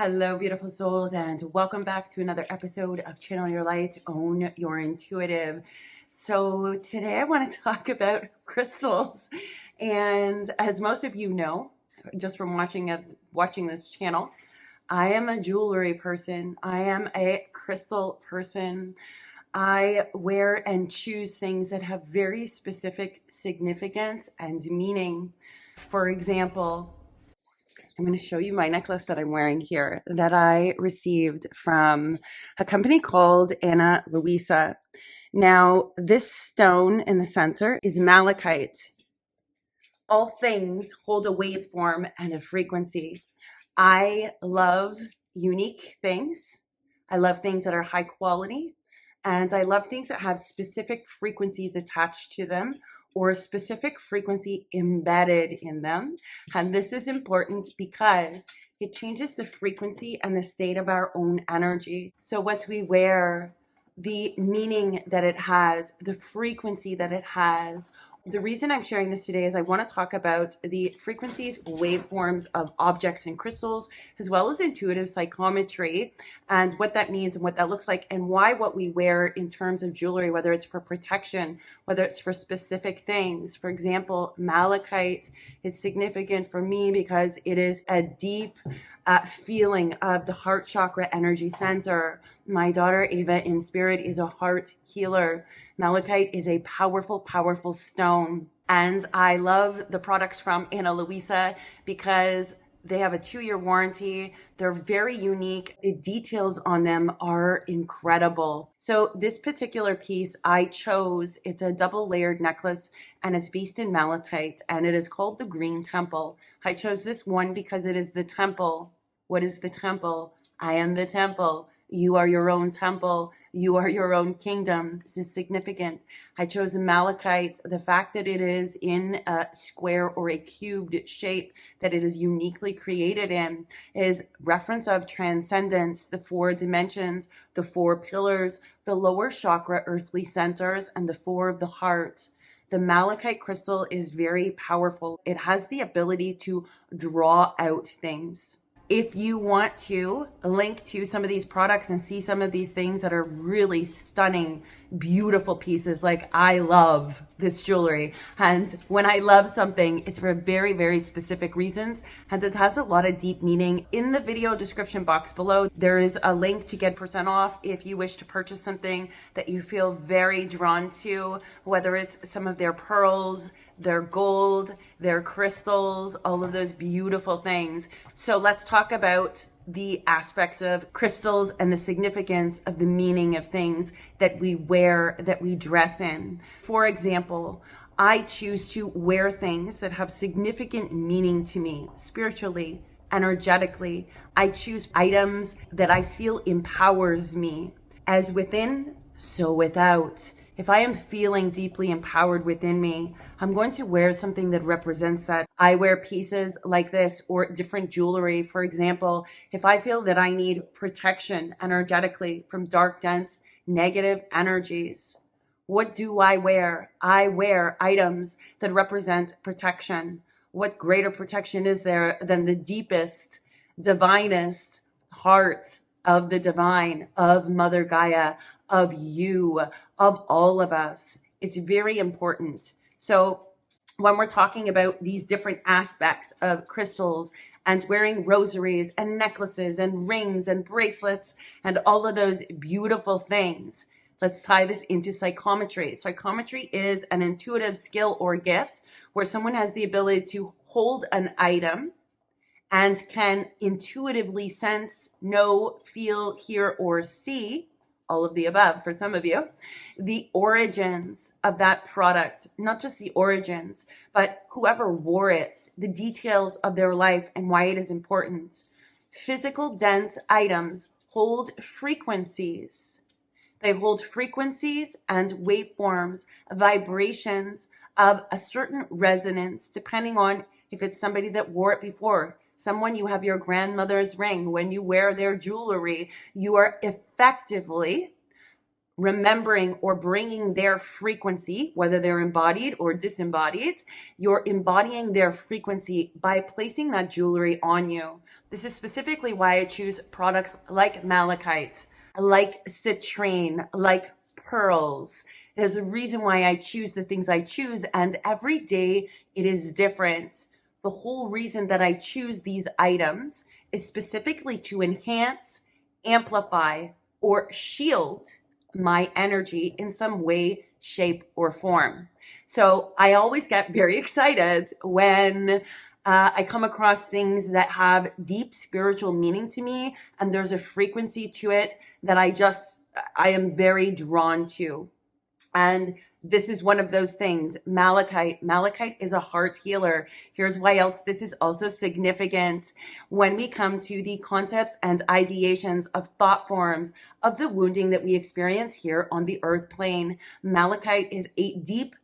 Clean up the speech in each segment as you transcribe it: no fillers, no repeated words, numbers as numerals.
Hello, beautiful souls, and welcome back to another episode of Channel Your Light, Own Your Intuitive. So today I want to talk about crystals. And as most of you know, just from watching this channel, I am a jewelry person. I am a crystal person. I wear and choose things that have very specific significance and meaning. For example, I'm going to show you my necklace that I'm wearing here that I received from a company called Ana Luisa. Now, this stone in the center is malachite. All things hold a waveform and a frequency. I love unique things. I love things that are high quality. And I love things that have specific frequencies attached to them or a specific frequency embedded in them. And this is important because it changes the frequency and the state of our own energy. So what we wear, the meaning that it has, the frequency that it has. The reason I'm sharing this today is I want to talk about the frequencies, waveforms of objects and crystals, as well as intuitive psychometry, and what that means and what that looks like, and why what we wear in terms of jewelry, whether it's for protection, whether it's for specific things. For example, malachite is significant for me because it is a deep feeling of the heart chakra energy center. My daughter Ava in spirit is a heart healer. Malachite is a powerful, powerful stone. And I love the products from Ana Luisa because they have a 2-year warranty. They're very unique. The details on them are incredible. So this particular piece I chose, it's a double layered necklace and it's based in malachite and it is called the Green Temple. I chose this one because it is the temple. What is the temple? I am the temple. You are your own temple. You are your own kingdom. This is significant. I chose malachite. The fact that it is in a square or a cubed shape that it is uniquely created in is reference of transcendence, the 4 dimensions, the 4 pillars, the lower chakra earthly centers, and the 4 of the heart. The malachite crystal is very powerful. It has the ability to draw out things. If you want to link to some of these products and see some of these things that are really stunning, beautiful pieces, like I love this jewelry. And when I love something, it's for very, very specific reasons. And it has a lot of deep meaning. In the video description box below, there is a link to get % off if you wish to purchase something that you feel very drawn to, whether it's some of their pearls, their gold, their crystals, all of those beautiful things. So let's talk about the aspects of crystals and the significance of the meaning of things that we wear, that we dress in. For example, I choose to wear things that have significant meaning to me, spiritually, energetically. I choose items that I feel empowers me. As within, so without. If I am feeling deeply empowered within me, I'm going to wear something that represents that. I wear pieces like this or different jewelry. For example, if I feel that I need protection energetically from dark, dense, negative energies, what do I wear? I wear items that represent protection. What greater protection is there than the deepest, divinest heart of the divine, of Mother Gaia, of you, of all of us? It's very important. So when we're talking about these different aspects of crystals and wearing rosaries and necklaces and rings and bracelets and all of those beautiful things, let's tie this into psychometry. Psychometry is an intuitive skill or gift where someone has the ability to hold an item and can intuitively sense, know, feel, hear, or see, all of the above for some of you, the origins of that product. Not just the origins, but whoever wore it, the details of their life and why it is important. Physical dense items hold frequencies. They hold frequencies and waveforms, vibrations of a certain resonance, depending on if it's somebody that wore it before. Someone, you have your grandmother's ring. When you wear their jewelry, you are effectively remembering or bringing their frequency, whether they're embodied or disembodied. You're embodying their frequency by placing that jewelry on you, This is specifically why I choose products like malachite, like citrine, like pearls. There's a reason why I choose the things I choose, and every day it is different. The whole reason that I choose these items is specifically to enhance, amplify, or shield my energy in some way, shape, or form. So I always get very excited when I come across things that have deep spiritual meaning to me, and there's a frequency to it that I am very drawn to. And this is one of those things. Malachite. Malachite is a heart healer. Here's why else this is also significant. When we come to the concepts and ideations of thought forms of the wounding that we experience here on the earth plane, malachite is a deep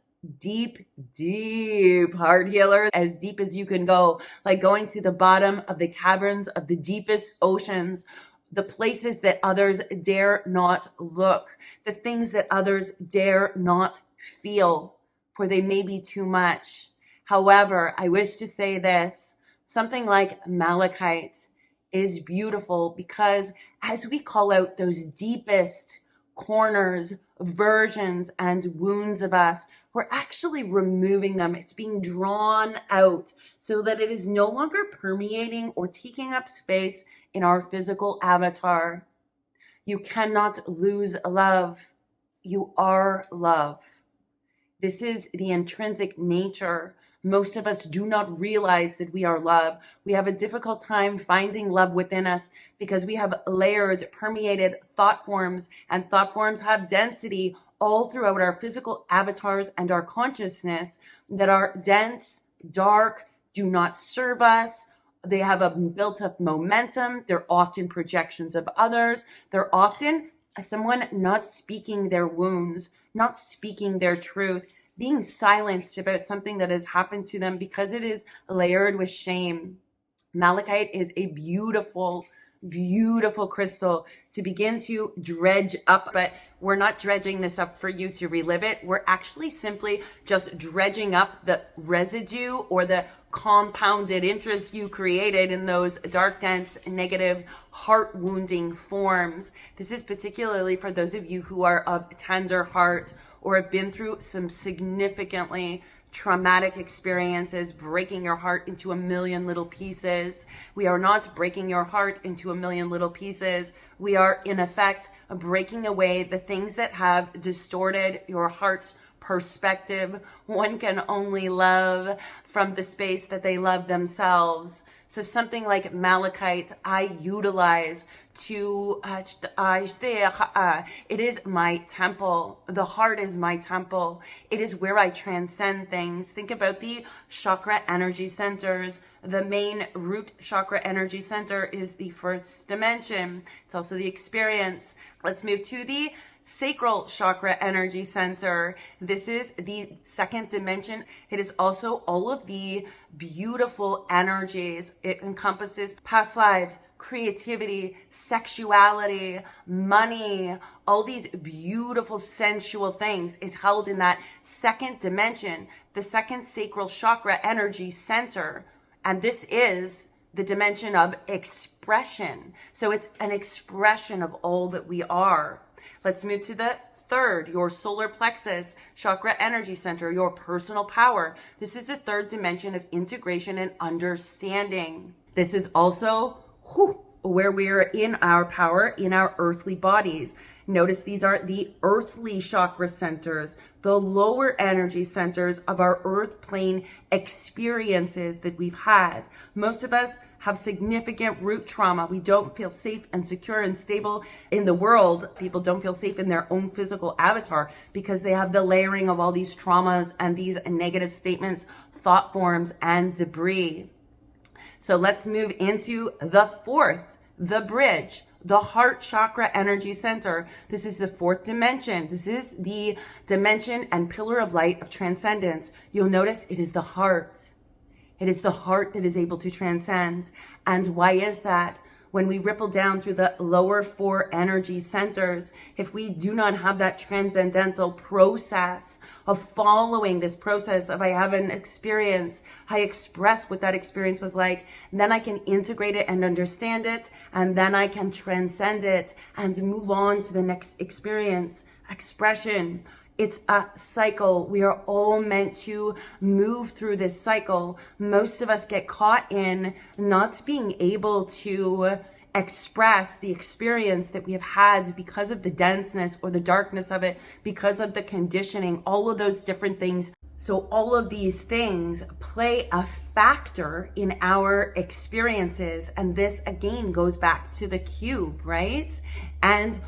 heart healer, as deep as you can go, like going to the bottom of the caverns of the deepest oceans, the places that others dare not look, the things that others dare not feel, for they may be too much. However, I wish to say this, something like malachite is beautiful because as we call out those deepest corners, versions, and wounds of us, we're actually removing them. It's being drawn out so that it is no longer permeating or taking up space in our physical avatar. You cannot lose love. You are love. This is the intrinsic nature. Most of us do not realize that we are love. We have a difficult time finding love within us because we have layered, permeated thought forms, and thought forms have density all throughout our physical avatars and our consciousness that are dense, dark, do not serve us. They have a built up momentum. They're often projections of others. They're often someone not speaking their wounds, not speaking their truth, being silenced about something that has happened to them because it is layered with shame. Malachite is a beautiful crystal to begin to dredge up, but we're not dredging this up for you to relive it. We're actually simply just dredging up the residue or the compounded interest you created in those dark, dense, negative, heart wounding forms. This is particularly for those of you who are of tender heart or have been through some significantly traumatic experiences, breaking your heart into a million little pieces. We are not breaking your heart into a million little pieces. We are, in effect, breaking away the things that have distorted your heart's perspective. One can only love from the space that they love themselves. So something like malachite, I utilize to, it is my temple. The heart is my temple. It is where I transcend things. Think about the chakra energy centers. The main root chakra energy center is the first dimension. It's also the experience. Let's move to the sacral chakra energy center. This is the second dimension. It is also all of the beautiful energies. It encompasses past lives, creativity, sexuality, money, all these beautiful sensual things is held in that second dimension, the second sacral chakra energy center. And this is the dimension of expression. So it's an expression of all that we are. Let's move to the third, your solar plexus chakra energy center, your personal power. This is the third dimension of integration and understanding. This is also where we are in our power, in our earthly bodies. Notice these are the earthly chakra centers, the lower energy centers of our earth plane experiences that we've had. Most of us have significant root trauma. We don't feel safe and secure and stable in the world. People don't feel safe in their own physical avatar because they have the layering of all these traumas and these negative statements, thought forms, and debris. So let's move into the fourth, the bridge, the heart chakra energy center. This is the fourth dimension. This is the dimension and pillar of light of transcendence. You'll notice it is the heart. It is the heart that is able to transcend. And why is that? when we ripple down through the lower 4 energy centers, if we do not have that transcendental process of following this process of I have an experience, I express what that experience was like, then I can integrate it and understand it, and then I can transcend it and move on to the next experience, expression. It's a cycle. We are all meant to move through this cycle. Most of us get caught in not being able to express the experience that we have had because of the denseness or the darkness of it, because of the conditioning, all of those different things. So all of these things play a factor in our experiences. And this again goes back to the cube, right? And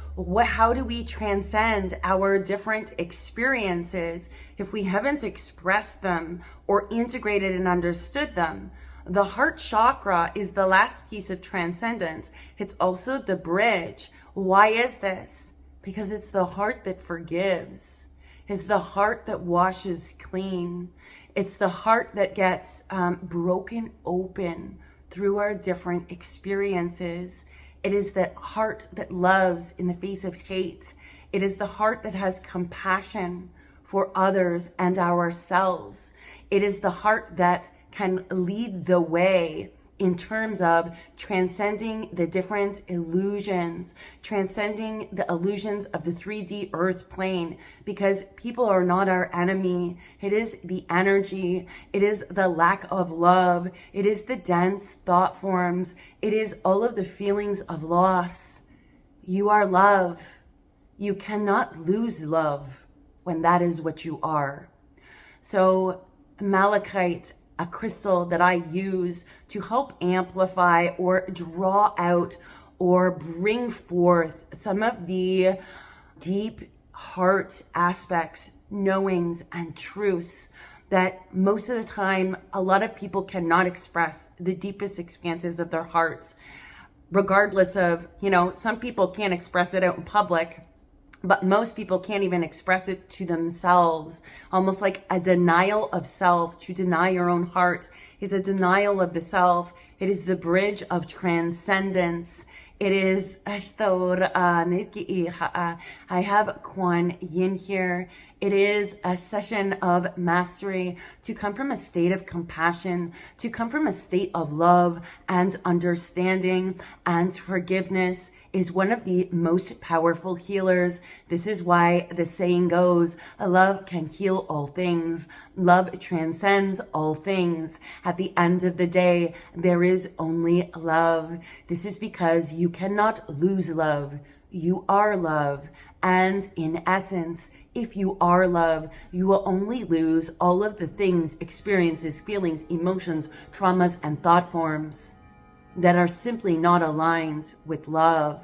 how do we transcend our different experiences if we haven't expressed them or integrated and understood them? The heart chakra is the last piece of transcendence. It's also the bridge. Why is this? Because it's the heart that forgives. It's the heart that washes clean. It's the heart that gets broken open through our different experiences. It is that heart that loves in the face of hate. It is the heart that has compassion for others and ourselves. It is the heart that can lead the way in terms of transcending the different illusions, transcending the illusions of the 3D earth plane, because people are not our enemy. It is the energy. It is the lack of love. It is the dense thought forms. It is all of the feelings of loss. You are love. You cannot lose love when that is what you are. So Malachite, a crystal that I use to help amplify or draw out or bring forth some of the deep heart aspects, knowings, and truths that most of the time a lot of people cannot express the deepest expanses of their hearts, regardless of, some people can't express it out in public, but most people can't even express it to themselves. Almost like a denial of self. To deny your own heart is a denial of the self. It is the bridge of transcendence. It is, I have Kwan Yin here. It is a session of mastery to come from a state of compassion, to come from a state of love and understanding and forgiveness. Is one of the most powerful healers. This is why the saying goes, love can heal all things. Love transcends all things. At the end of the day, there is only love. This is because you cannot lose love. You are love. And in essence, if you are love, you will only lose all of the things, experiences, feelings, emotions, traumas, and thought forms that are simply not aligned with love.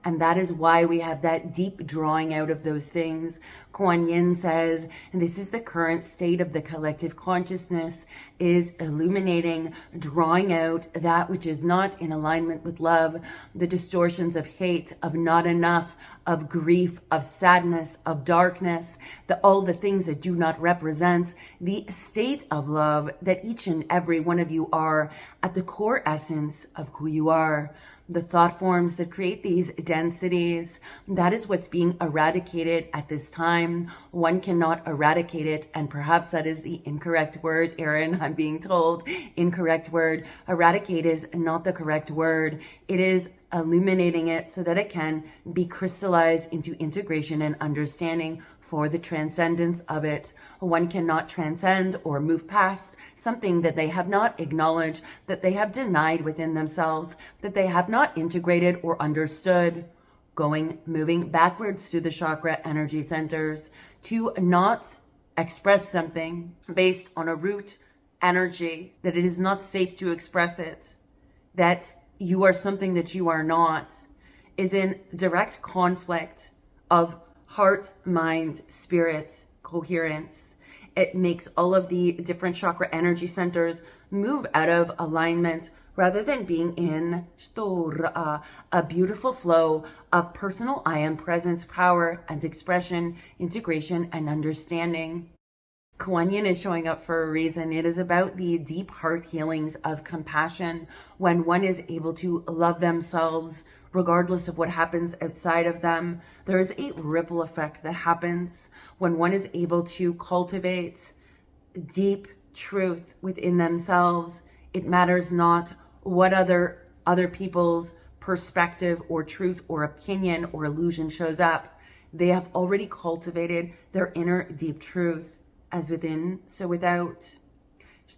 And that is why we have that deep drawing out of those things. Kwan Yin says, and this is the current state of the collective consciousness, is illuminating, drawing out that which is not in alignment with love, the distortions of hate, of not enough, of grief, of sadness, of darkness, all the things that do not represent the state of love that each and every one of you are at the core essence of who you are. The thought forms that create these densities, that is what's being eradicated at this time. One cannot eradicate it, and perhaps that is the incorrect word, Erin. I'm being told incorrect word. Eradicate is not the correct word. It is illuminating it so that it can be crystallized into integration and understanding for the transcendence of it. One cannot transcend or move past something that they have not acknowledged, that they have denied within themselves, that they have not integrated or understood. Moving backwards to the chakra energy centers, to not express something based on a root energy, that it is not safe to express it, that you are something that you are not, is in direct conflict of heart, mind, spirit, coherence. It makes all of the different chakra energy centers move out of alignment rather than being in a beautiful flow of personal I am presence, power, and expression, integration, and understanding. Kwan Yin is showing up for a reason. It is about the deep heart healings of compassion when one is able to love themselves regardless of what happens outside of them. There is a ripple effect that happens when one is able to cultivate deep truth within themselves. It matters not what other people's perspective or truth or opinion or illusion shows up. They have already cultivated their inner deep truth. As within, so without.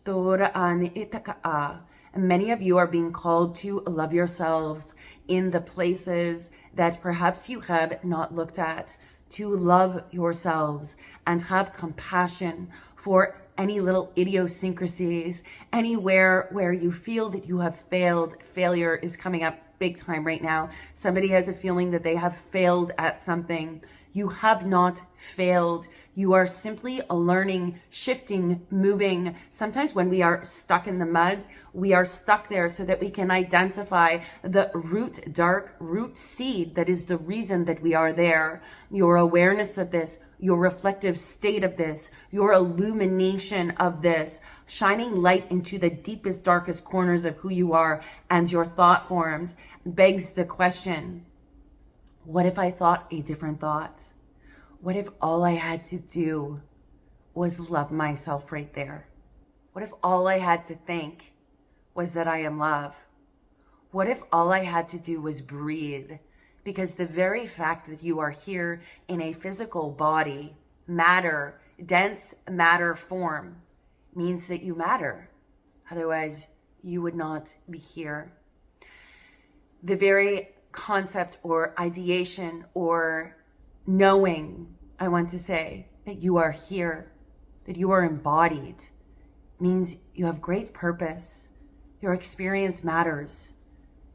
And many of you are being called to love yourselves in the places that perhaps you have not looked at, to love yourselves and have compassion for any little idiosyncrasies, anywhere where you feel that you have failed. Failure is coming up big time right now. Somebody has a feeling that they have failed at something. You have not failed. You are simply learning, shifting, moving. Sometimes when we are stuck in the mud, we are stuck there so that we can identify the dark root seed that is the reason that we are there. Your awareness of this, your reflective state of this, your illumination of this, shining light into the deepest, darkest corners of who you are and your thought forms begs the question, what if I thought a different thought? What if all I had to do was love myself right there? What if all I had to think was that I am love? What if all I had to do was breathe? Because the very fact that you are here in a physical body, matter, dense matter form, means that you matter. Otherwise, you would not be here. The very concept or ideation or knowing, I want to say, that you are here, that you are embodied, means you have great purpose. Your experience matters.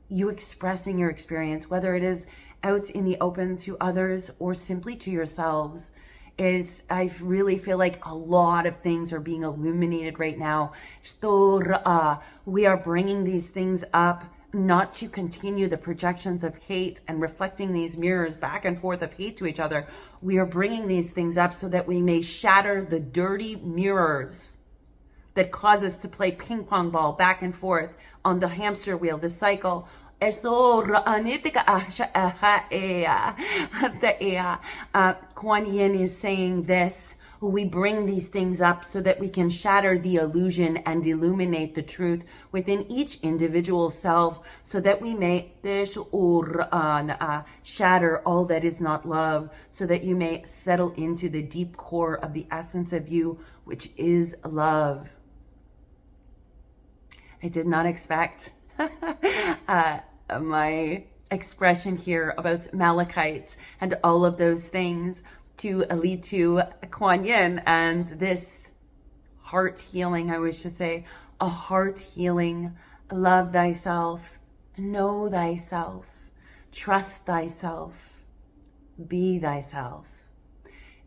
You expressing your experience, whether it is out in the open to others or simply to yourselves, I really feel like a lot of things are being illuminated right now. We are bringing these things up not to continue the projections of hate and reflecting these mirrors back and forth of hate to each other. We are bringing these things up so that we may shatter the dirty mirrors that cause us to play ping pong ball back and forth on the hamster wheel, the cycle. Kwan Yin is saying this. We bring these things up so that we can shatter the illusion and illuminate the truth within each individual self, so that we may shatter all that is not love, so that you may settle into the deep core of the essence of you, which is love. I did not expect my expression here about Malachite and all of those things to lead to Kwan Yin and this heart healing. I wish to say a heart healing. Love thyself, know thyself, trust thyself, be thyself.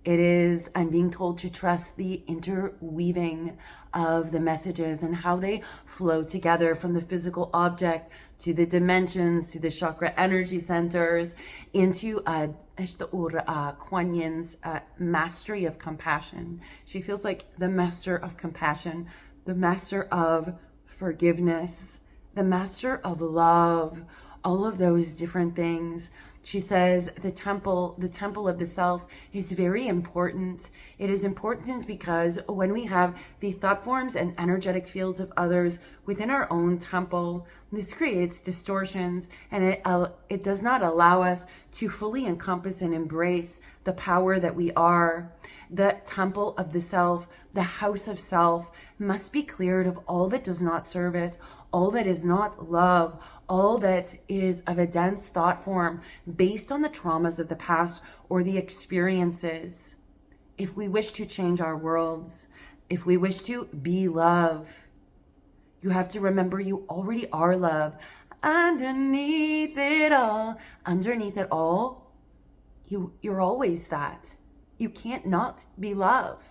It is, I'm being told to trust the interweaving of the messages and how they flow together from the physical object to the dimensions, to the chakra energy centers, into Kwan Yin's mastery of compassion. She feels like the master of compassion, the master of forgiveness, the master of love, all of those different things. She says the temple of the self is very important. It is important because when we have the thought forms and energetic fields of others within our own temple, this creates distortions, and it does not allow us to fully encompass and embrace the power that we are. The temple of the self, the house of self, must be cleared of all that does not serve it, all that is not love, all that is of a dense thought form based on the traumas of the past or the experiences. If we wish to change our worlds, if we wish to be love, you have to remember you already are love. Underneath it all, you're always that. You can't not be love.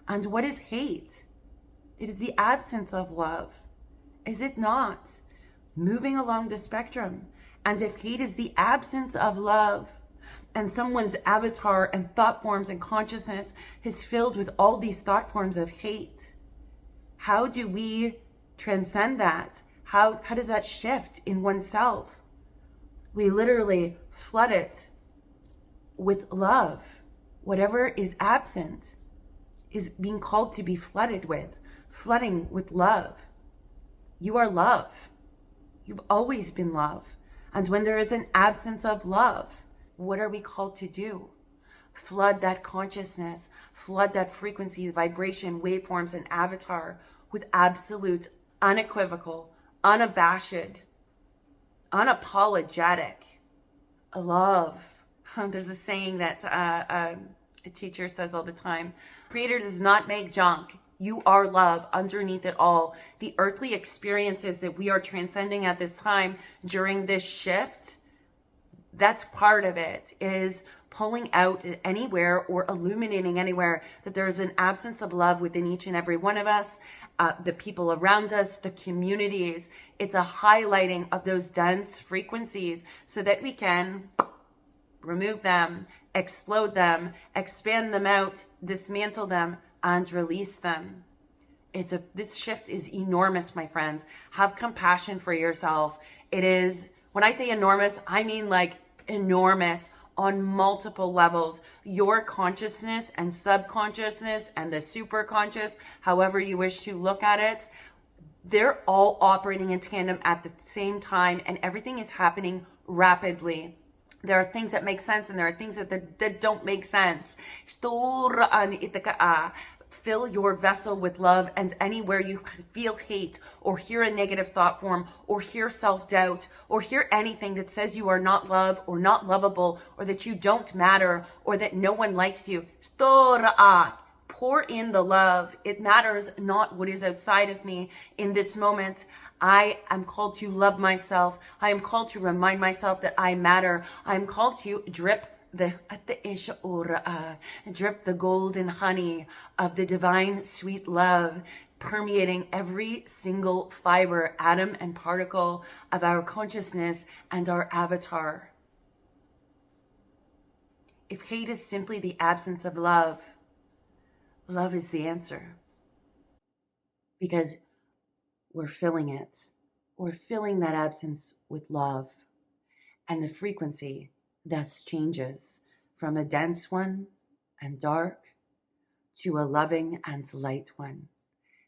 And what is hate? It is the absence of love. Is it not? Moving along the spectrum. And if hate is the absence of love, and someone's avatar and thought forms and consciousness is filled with all these thought forms of hate, how do we transcend that? How does that shift in oneself? We literally flood it with love. Whatever is absent is being called to be flooded with, flooding with love. You are love. You've always been love. And when there is an absence of love, what are we called to do? Flood that consciousness, flood that frequency, vibration, waveforms, and avatar with absolute, unequivocal, unabashed, unapologetic love. There's a saying that a teacher says all the time: Creator does not make junk. You are love underneath it all. The earthly experiences that we are transcending at this time during this shift, that's part of it, is pulling out anywhere or illuminating anywhere that there is an absence of love within each and every one of us, the people around us, the communities. It's a highlighting of those dense frequencies so that we can remove them, explode them, expand them out, dismantle them, and release them. This shift is enormous, my friends. Have compassion for yourself. It is, when I say enormous, I mean like enormous on multiple levels. Your consciousness and subconsciousness and the superconscious, however you wish to look at it, they're all operating in tandem at the same time, and everything is happening rapidly. There are things that make sense and there are things that don't make sense. Fill your vessel with love, and anywhere you feel hate or hear a negative thought form or hear self-doubt or hear anything that says you are not loved or not lovable or that you don't matter or that no one likes you, pour in the love. It matters not what is outside of me in this moment. I am called to love myself. I am called to remind myself that I matter. I am called to drip the golden honey of the divine sweet love permeating every single fiber, atom, and particle of our consciousness and our avatar. If hate is simply the absence of love, love is the answer. Because we're filling it. We're filling that absence with love. And the frequency thus changes from a dense one and dark to a loving and light one.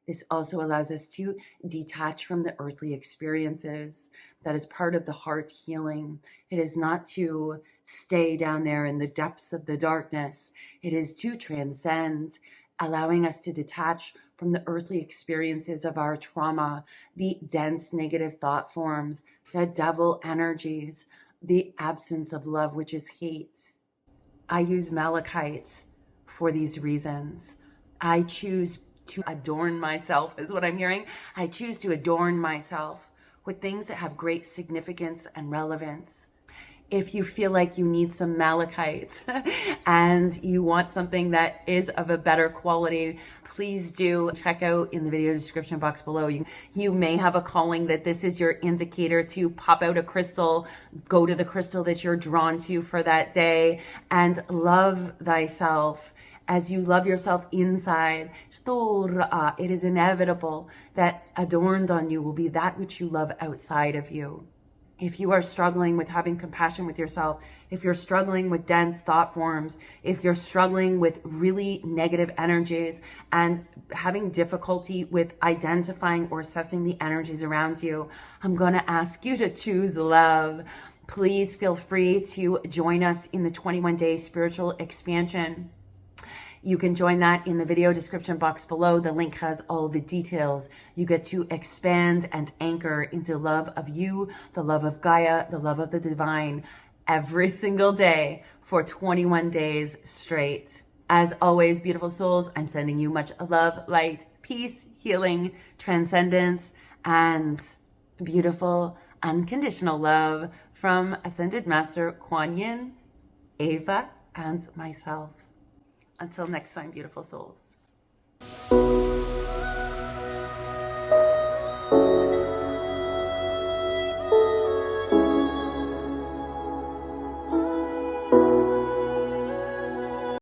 This also allows us to detach from the earthly experiences. That is part of the heart healing. It is not to stay down there in the depths of the darkness. It is to transcend, allowing us to detach from the earthly experiences of our trauma, the dense negative thought forms, the devil energies, the absence of love, which is hate. I use Malachite for these reasons. I choose to adorn myself, is what I'm hearing. I choose to adorn myself with things that have great significance and relevance. If you feel like you need some malachite and you want something that is of a better quality, please do check out in the video description box below. You may have a calling that this is your indicator to pop out a crystal, go to the crystal that you're drawn to for that day, and love thyself. As you love yourself inside, it is inevitable that adorned on you will be that which you love outside of you. If you are struggling with having compassion with yourself, if you're struggling with dense thought forms, if you're struggling with really negative energies and having difficulty with identifying or assessing the energies around you, I'm going to ask you to choose love. Please feel free to join us in the 21-day spiritual expansion. You can join that in the video description box below. The link has all the details. You get to expand and anchor into love of you, the love of Gaia, the love of the divine every single day for 21 days straight. As always, beautiful souls, I'm sending you much love, light, peace, healing, transcendence, and beautiful unconditional love from Ascended Master Kwan Yin, Ava, and myself. Until next time, beautiful souls.